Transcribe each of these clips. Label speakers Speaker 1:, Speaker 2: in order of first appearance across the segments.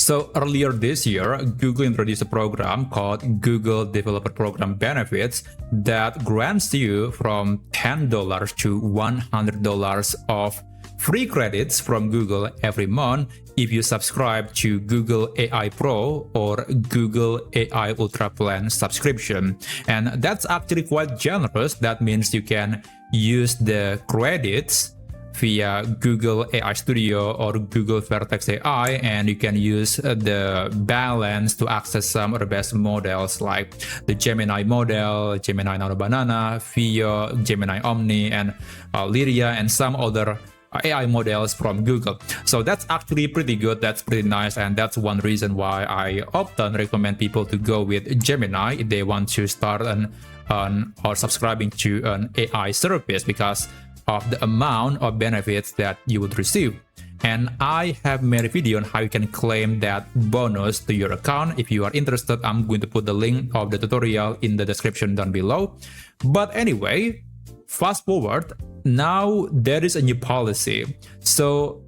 Speaker 1: So earlier this year, Google introduced a program called Google Developer Program Benefits that grants you from $10 to $100 of free credits from Google every month if you subscribe to Google AI Pro or Google AI Ultra Plan subscription. And that's actually quite generous. That means you can use the credits via Google AI Studio or Google Vertex AI, and you can use the balance to access some of the best models like the Gemini model, Gemini Nano Banana, Vio, Gemini Omni, and Lyria, and some other AI models from Google. So that's actually pretty good. That's pretty nice, and that's one reason why I often recommend people to go with Gemini if they want to start or subscribing to an AI service, because of the amount of benefits that you would receive. And I have made a video on how you can claim that bonus to your account. If you are interested, I'm going to put the link of the tutorial in the description down below. But anyway, fast forward, now there is a new policy. So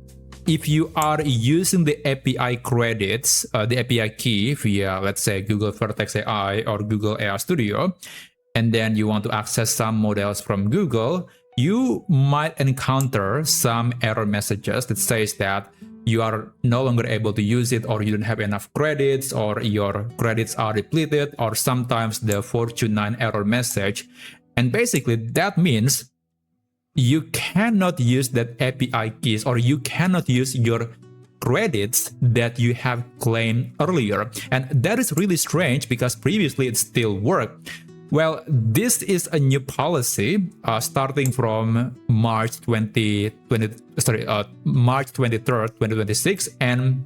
Speaker 1: if you are using the API credits, the API key via, let's say, Google Vertex AI or Google AI Studio, and then you want to access some models from Google, you might encounter some error messages that says that you are no longer able to use it, or you don't have enough credits, or your credits are depleted, or sometimes the 429 error message. And basically that means you cannot use that API keys, or you cannot use your credits that you have claimed earlier. And that is really strange because previously it still worked. Well, this is a new policy starting from March 23rd, 2026, and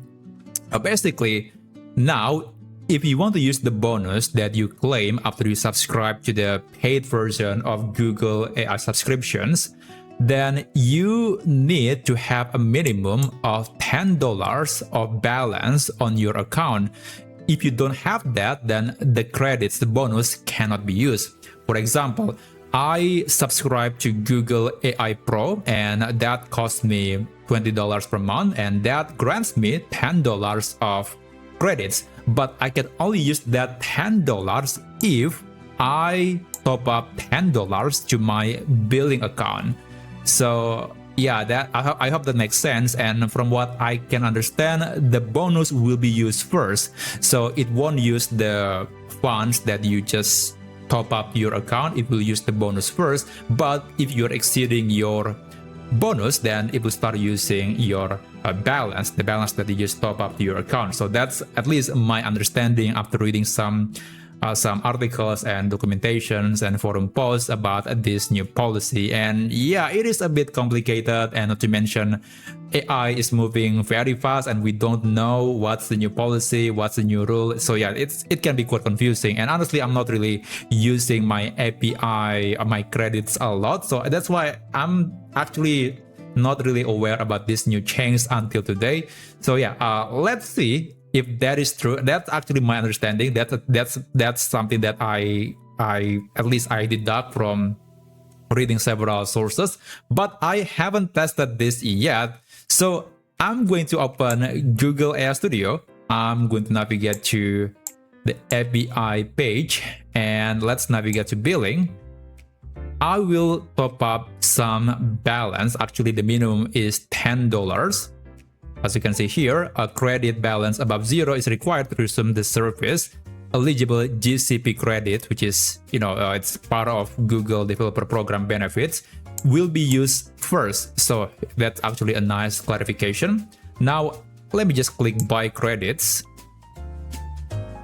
Speaker 1: basically now if you want to use the bonus that you claim after you subscribe to the paid version of Google AI subscriptions, then you need to have a minimum of $10 of balance on your account. If you don't have that, then the credits, the bonus, cannot be used. For example, I subscribe to Google AI Pro, and that costs me $20 per month, and that grants me $10 of credits. But I can only use that $10 if I top up $10 to my billing account. So yeah, that I hope that makes sense. And from what I can understand, the bonus will be used first. So it won't use the funds that you just top up your account. It will use the bonus first. But if you're exceeding your bonus, then it will start using your balance, the balance that you just top up to your account. So that's at least my understanding after reading some articles and documentations and forum posts about this new policy. And yeah, it is a bit complicated, and not to mention AI is moving very fast and we don't know what's the new policy, what's the new rule. So yeah, it can be quite confusing. And honestly, I'm not really using my API or my credits a lot, so that's why I'm actually not really aware about this new change until today. So yeah, let's see if that is true. That's actually my understanding. That's something that I at least I deduct from reading several sources, but I haven't tested this yet. So I'm going to open Google AI Studio. I'm going to navigate to the API page, and let's navigate to billing. I will top up some balance. Actually, the minimum is $10. As you can see here, a credit balance above 0 is required to resume the service. Eligible GCP credit, which is, it's part of Google Developer Program Benefits, will be used first. So that's actually a nice clarification. Now, let me just click buy credits.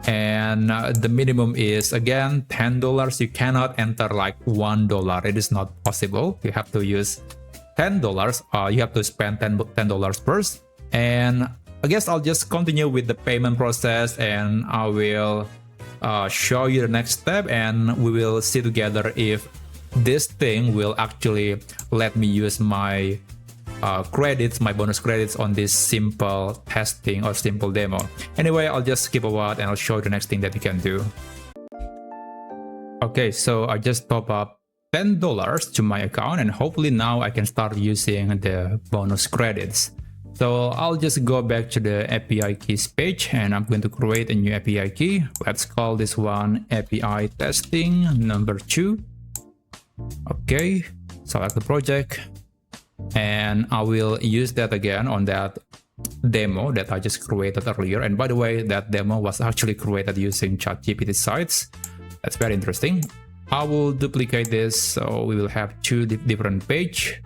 Speaker 1: And the minimum is, again, $10. You cannot enter like $1. It is not possible. You have to use $10. You have to spend $10 first. And I guess I'll just continue with the payment process, and I will show you the next step, and we will see together if this thing will actually let me use my credits, my bonus credits on this simple testing or simple demo. Anyway, I'll just skip a while and I'll show you the next thing that you can do. Okay, so I just top up $10 to my account, and hopefully now I can start using the bonus credits. So I'll just go back to the API keys page and I'm going to create a new API key. Let's call this one API testing number 2. Okay, select the project and I will use that again on that demo that I just created earlier. And by the way, that demo was actually created using ChatGPT sites. That's very interesting. I will duplicate this so we will have 2 different pages.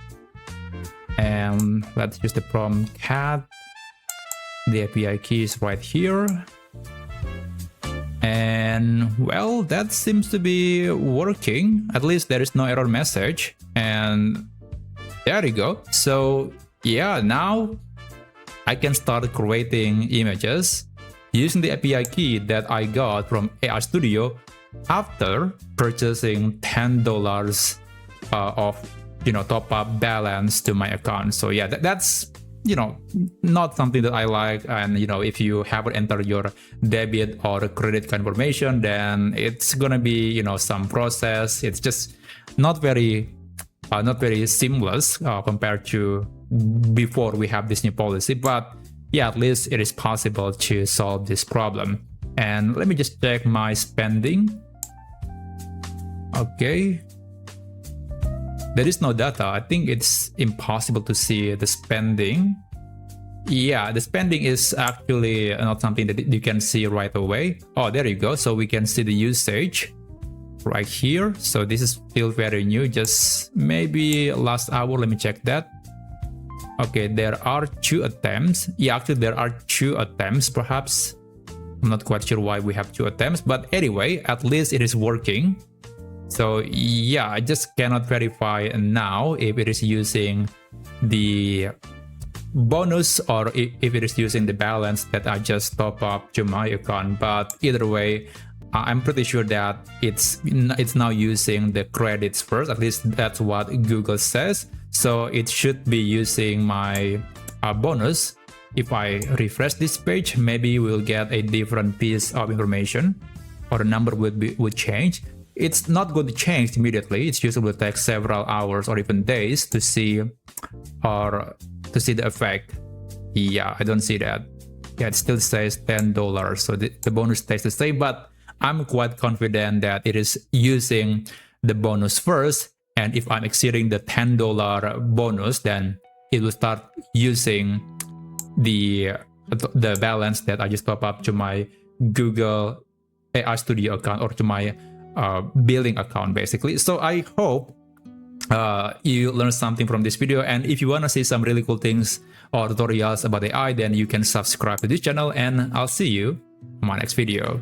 Speaker 1: And let's use the prompt cat. The API key is right here. And well, that seems to be working. At least there is no error message. And there you go. So yeah, now I can start creating images using the API key that I got from AI Studio after purchasing $10 of top up balance to my account. So yeah, that's not something that I like. And if you haven't entered your debit or credit card information, then it's gonna be some process. It's just not very seamless compared to before we have this new policy. But yeah, at least it is possible to solve this problem. And let me just check my spending. Okay, there is no data. I think it's impossible to see the spending. Yeah, the spending is actually not something that you can see right away. Oh, there you go. So we can see the usage right here. So this is still very new, just maybe last hour. Let me check that. Okay, there are 2 attempts. Yeah, actually there are 2 attempts perhaps. I'm not quite sure why we have 2 attempts, but anyway, at least it is working. So yeah, I just cannot verify now if it is using the bonus or if it is using the balance that I just top up to my account. But either way, I'm pretty sure that it's now using the credits first. At least that's what Google says. So it should be using my bonus. If I refresh this page, maybe we'll get a different piece of information, or the number would change. It's not going to change immediately. It usually will take several hours or even days to see the effect. Yeah, I don't see that. Yeah, it still says $10, so the bonus stays the same, but I'm quite confident that it is using the bonus first. And if I'm exceeding the $10 bonus, then it will start using the balance that I just top up to my Google AI Studio account, or to my billing account basically. So I hope you learned something from this video, and if you want to see some really cool things or tutorials about AI, then you can subscribe to this channel, and I'll see you in my next video.